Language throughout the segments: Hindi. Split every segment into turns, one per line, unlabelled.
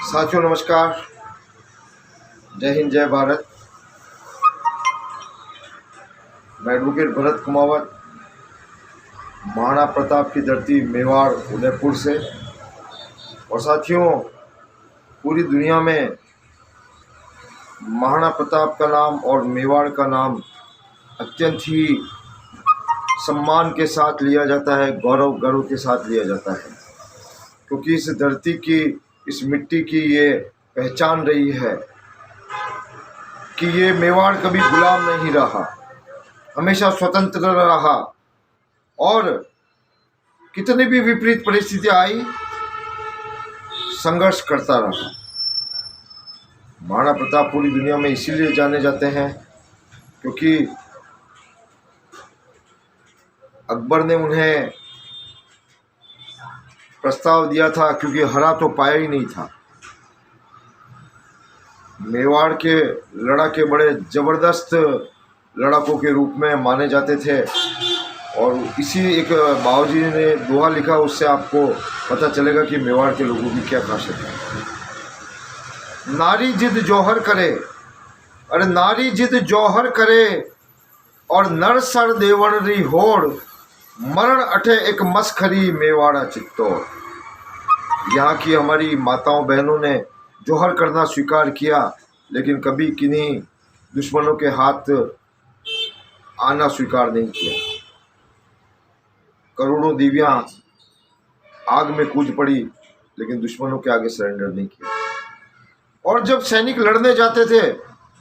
साथियों नमस्कार, जय हिंद जय भारत। मैं एडवोकेट भरत कुमावत, महाराणा प्रताप की धरती मेवाड़ उदयपुर से। और साथियों, पूरी दुनिया में महाराणा प्रताप का नाम और मेवाड़ का नाम अत्यंत ही सम्मान के साथ लिया जाता है, गर्व के साथ लिया जाता है, क्योंकि इस धरती की, इस मिट्टी की ये पहचान रही है कि ये मेवाड़ कभी गुलाम नहीं रहा, हमेशा स्वतंत्र रहा और कितनी भी विपरीत परिस्थितियां आई संघर्ष करता रहा। महाराणा प्रताप पूरी दुनिया में इसीलिए जाने जाते हैं क्योंकि अकबर ने उन्हें प्रस्ताव दिया था, क्योंकि हरा तो पाया ही नहीं था। मेवाड़ के लड़ाके बड़े ज़बरदस्त लड़ाकों के रूप में माने जाते थे और इसी एक बाबूजी ने दोहा लिखा, उससे आपको पता चलेगा कि मेवाड़ के लोगों की क्या खासियत है। नारी जिद जौहर करे, अरे नारी जिद जौहर करे और नर सर देवन री होड़, मरण अठे एक मस्खरी मेवाड़ा चित्तौड़। यहाँ की हमारी माताओं बहनों ने जौहर करना स्वीकार किया, लेकिन कभी किन्हीं दुश्मनों के हाथ आना स्वीकार नहीं किया। करोड़ों देवियां आग में कूद पड़ी, लेकिन दुश्मनों के आगे सरेंडर नहीं किया। और जब सैनिक लड़ने जाते थे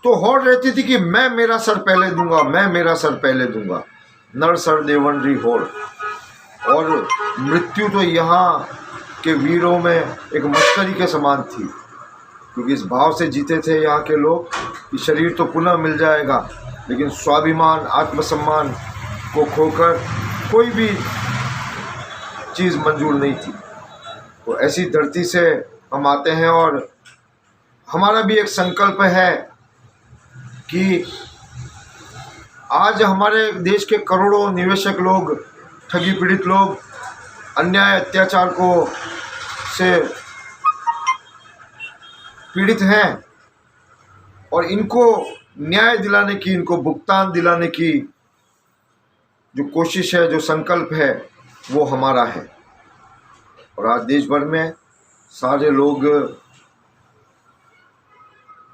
तो होड़ रहती थी कि मैं मेरा सर पहले दूंगा, मैं मेरा सर पहले दूंगा। नर सर देवन री होड़। और मृत्यु तो यहाँ के वीरों में एक मस्करी के समान थी, क्योंकि इस भाव से जीते थे यहाँ के लोग कि शरीर तो पुनः मिल जाएगा, लेकिन स्वाभिमान, आत्मसम्मान को खोकर कोई भी चीज़ मंजूर नहीं थी। तो ऐसी धरती से हम आते हैं और हमारा भी एक संकल्प है कि आज हमारे देश के करोड़ों निवेशक लोग, ठगी पीड़ित लोग अन्याय अत्याचार को से पीड़ित हैं और इनको न्याय दिलाने की, इनको भुगतान दिलाने की जो कोशिश है, जो संकल्प है, वो हमारा है। और आज देश भर में सारे लोग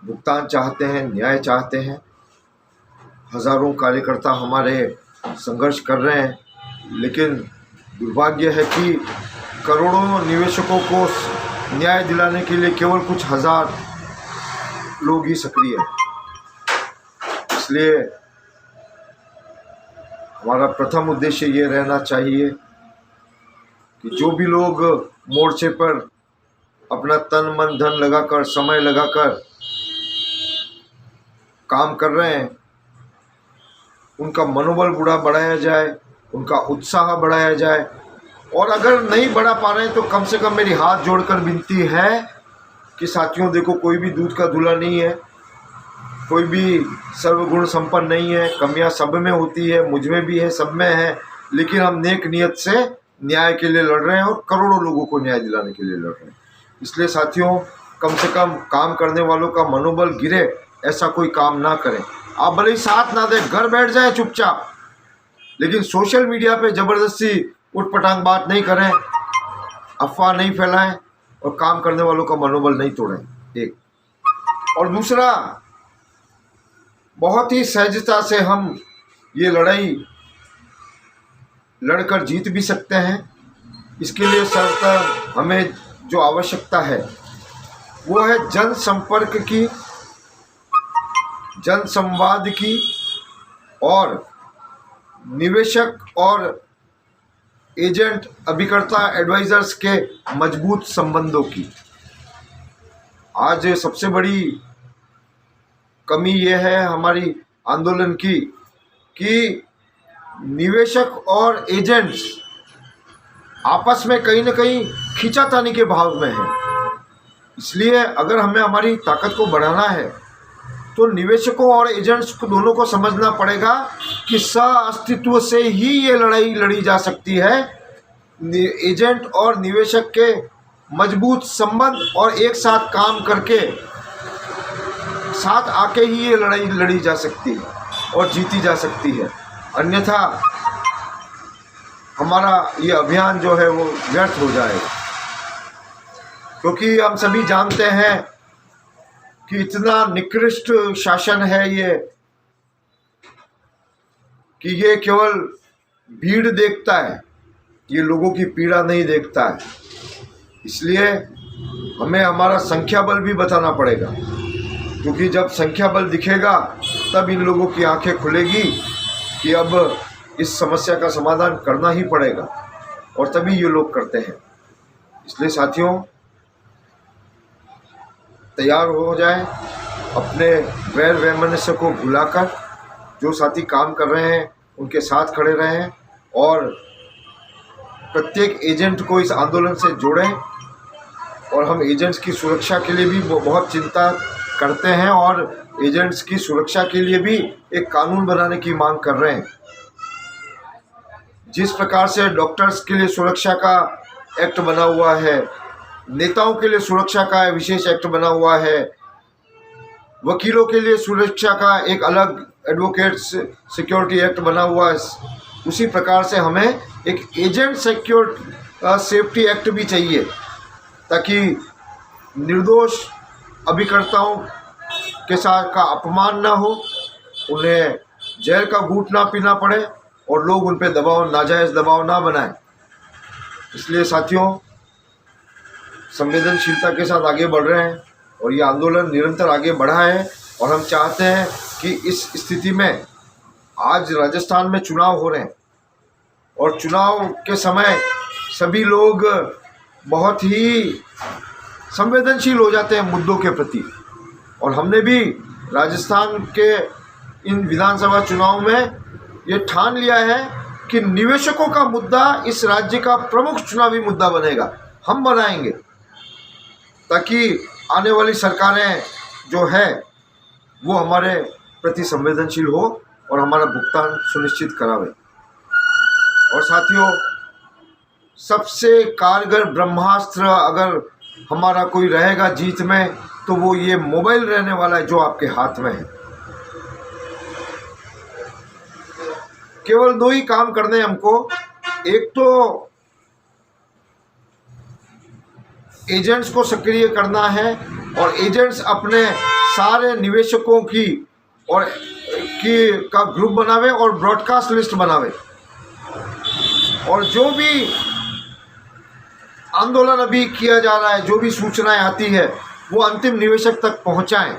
भुगतान चाहते हैं, न्याय चाहते हैं। हजारों कार्यकर्ता हमारे संघर्ष कर रहे हैं, लेकिन दुर्भाग्य है कि करोड़ों निवेशकों को न्याय दिलाने के लिए केवल कुछ हजार लोग ही सक्रिय हैं। इसलिए हमारा प्रथम उद्देश्य ये रहना चाहिए कि जो भी लोग मोर्चे पर अपना तन मन धन लगाकर, समय लगाकर काम कर रहे हैं, उनका मनोबल बढ़ाया जाए, उनका उत्साह बढ़ाया जाए। और अगर नहीं बढ़ा पा रहे हैं तो कम से कम मेरी हाथ जोड़कर विनती है कि साथियों देखो, कोई भी दूध का धुला नहीं है, कोई भी सर्वगुण संपन्न नहीं है। कमियां सब में होती है, मुझ में भी है, सब में है, लेकिन हम नेक नियत से न्याय के लिए लड़ रहे हैं और करोड़ों लोगों को न्याय दिलाने के लिए लड़ रहे हैं। इसलिए साथियों, कम से कम काम करने वालों का मनोबल गिरे ऐसा कोई काम ना करें। आप भले ही साथ ना दें, घर बैठ जाए चुपचाप, लेकिन सोशल मीडिया पे ज़बरदस्ती उठपटांग बात नहीं करें, अफवाह नहीं फैलाएं और काम करने वालों का मनोबल नहीं तोड़ें। एक और दूसरा, बहुत ही सहजता से हम ये लड़ाई लड़कर जीत भी सकते हैं। इसके लिए सर्वथा हमें जो आवश्यकता है वो है जनसंपर्क की, जनसंवाद की और निवेशक और एजेंट, अभिकर्ता, एडवाइजर्स के मजबूत संबंधों की। आज सबसे बड़ी कमी ये है हमारी आंदोलन की कि निवेशक और एजेंट्स आपस में कहीं ना कहीं खींचातानी के भाव में हैं। इसलिए अगर हमें हमारी ताकत को बढ़ाना है तो निवेशकों और एजेंट्स को दोनों को समझना पड़ेगा कि सह अस्तित्व से ही ये लड़ाई लड़ी जा सकती है। एजेंट और निवेशक के मजबूत संबंध और एक साथ काम करके साथ आके ही ये लड़ाई लड़ी जा सकती है और जीती जा सकती है। अन्यथा हमारा ये अभियान जो है वो व्यर्थ हो जाएगा, क्योंकि हम सभी जानते हैं कि इतना निकृष्ट शासन है ये कि ये केवल भीड़ देखता है, ये लोगों की पीड़ा नहीं देखता है। इसलिए हमें हमारा संख्या बल भी बताना पड़ेगा, क्योंकि जब संख्या बल दिखेगा तब इन लोगों की आंखें खुलेगी कि अब इस समस्या का समाधान करना ही पड़ेगा, और तभी ये लोग करते हैं। इसलिए साथियों, तैयार हो जाएं, अपने वैर वैमनस्य को भुलाकर जो साथी काम कर रहे हैं उनके साथ खड़े रहें और प्रत्येक एजेंट को इस आंदोलन से जोड़ें। और हम एजेंट्स की सुरक्षा के लिए भी बहुत चिंता करते हैं और एजेंट्स की सुरक्षा के लिए भी एक कानून बनाने की मांग कर रहे हैं। जिस प्रकार से डॉक्टर्स के लिए सुरक्षा का एक्ट बना हुआ है, नेताओं के लिए सुरक्षा का विशेष एक्ट बना हुआ है, वकीलों के लिए सुरक्षा का एक अलग एडवोकेट्स सिक्योरिटी एक्ट बना हुआ है, उसी प्रकार से हमें एक एजेंट सिक्योर सेफ्टी एक्ट भी चाहिए, ताकि निर्दोष अभिकर्ताओं के साथ का अपमान ना हो, उन्हें जहर का घूंट ना पीना पड़े और लोग उन पर दबाव, नाजायज़ दबाव ना बनाएं। इसलिए साथियों, संवेदनशीलता के साथ आगे बढ़ रहे हैं और ये आंदोलन निरंतर आगे बढ़ा है। और हम चाहते हैं कि इस स्थिति में आज राजस्थान में चुनाव हो रहे हैं और चुनाव के समय सभी लोग बहुत ही संवेदनशील हो जाते हैं मुद्दों के प्रति, और हमने भी राजस्थान के इन विधानसभा चुनाव में ये ठान लिया है कि निवेशकों का मुद्दा इस राज्य का प्रमुख चुनावी मुद्दा बनेगा, हम बनाएंगे, ताकि आने वाली सरकारें जो है वो हमारे प्रति संवेदनशील हो और हमारा भुगतान सुनिश्चित करावे। और साथियों, सबसे कारगर ब्रह्मास्त्र अगर हमारा कोई रहेगा जीत में, तो वो ये मोबाइल रहने वाला है जो आपके हाथ में है। केवल दो ही काम करने हैं हमको, एक तो एजेंट्स को सक्रिय करना है और एजेंट्स अपने सारे निवेशकों की और का ग्रुप बनावे और ब्रॉडकास्ट लिस्ट बनावे, और जो भी आंदोलन अभी किया जा रहा है, जो भी सूचनाएं आती है, वो अंतिम निवेशक तक पहुंचाएं।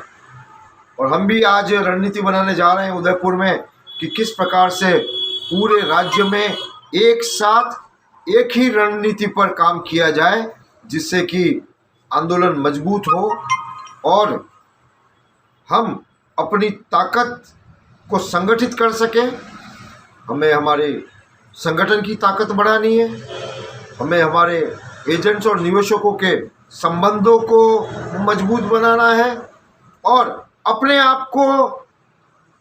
और हम भी आज रणनीति बनाने जा रहे हैं उदयपुर में कि किस प्रकार से पूरे राज्य में एक साथ एक ही रणनीति पर काम किया जाए, जिससे कि आंदोलन मजबूत हो और हम अपनी ताकत को संगठित कर सकें। हमें हमारे संगठन की ताकत बढ़ानी है, हमें हमारे एजेंट्स और निवेशकों के संबंधों को मजबूत बनाना है और अपने आप को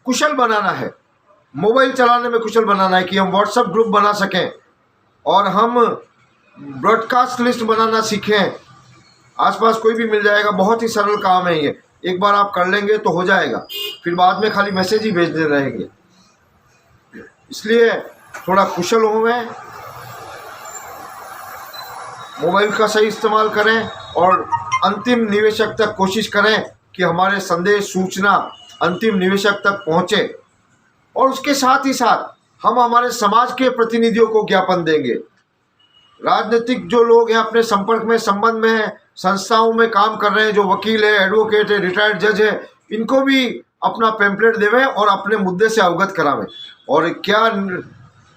कुशल बनाना है, मोबाइल चलाने में कुशल बनाना है कि हम व्हाट्सएप ग्रुप बना सकें और हम ब्रॉडकास्ट लिस्ट बनाना सीखें। आसपास कोई भी मिल जाएगा, बहुत ही सरल काम है ये, एक बार आप कर लेंगे तो हो जाएगा, फिर बाद में खाली मैसेज ही भेजते रहेंगे। इसलिए थोड़ा कुशल हों, मोबाइल का सही इस्तेमाल करें और अंतिम निवेशक तक कोशिश करें कि हमारे संदेश, सूचना अंतिम निवेशक तक पहुंचे। और उसके साथ ही साथ हम हमारे समाज के प्रतिनिधियों को ज्ञापन देंगे। राजनीतिक जो लोग हैं, अपने संपर्क में, संबंध में हैं, संस्थाओं में काम कर रहे हैं, जो वकील है, एडवोकेट है, रिटायर्ड जज है, इनको भी अपना पैम्पलेट देवें और अपने मुद्दे से अवगत करावें। और क्या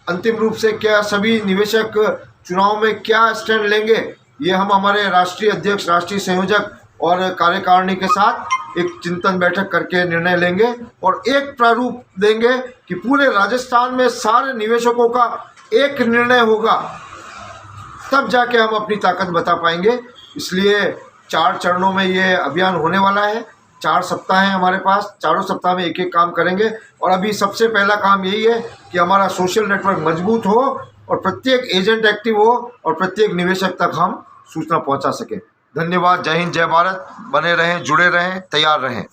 अंतिम रूप से क्या सभी निवेशक चुनाव में क्या स्टैंड लेंगे, ये हम हमारे राष्ट्रीय अध्यक्ष, राष्ट्रीय संयोजक और कार्यकारिणी के साथ एक चिंतन बैठक करके निर्णय लेंगे और एक प्रारूप देंगे कि पूरे राजस्थान में सारे निवेशकों का एक निर्णय होगा, तब जाके हम अपनी ताकत बता पाएंगे। इसलिए 4 चरणों में ये अभियान होने वाला है। 4 सप्ताह हैं हमारे पास, चारों सप्ताह में एक एक काम करेंगे। और अभी सबसे पहला काम यही है कि हमारा सोशल नेटवर्क मजबूत हो और प्रत्येक एजेंट एक्टिव हो और प्रत्येक निवेशक तक हम सूचना पहुंचा सके। धन्यवाद। जय हिंद, जय भारत। बने रहें, जुड़े रहें, तैयार रहें।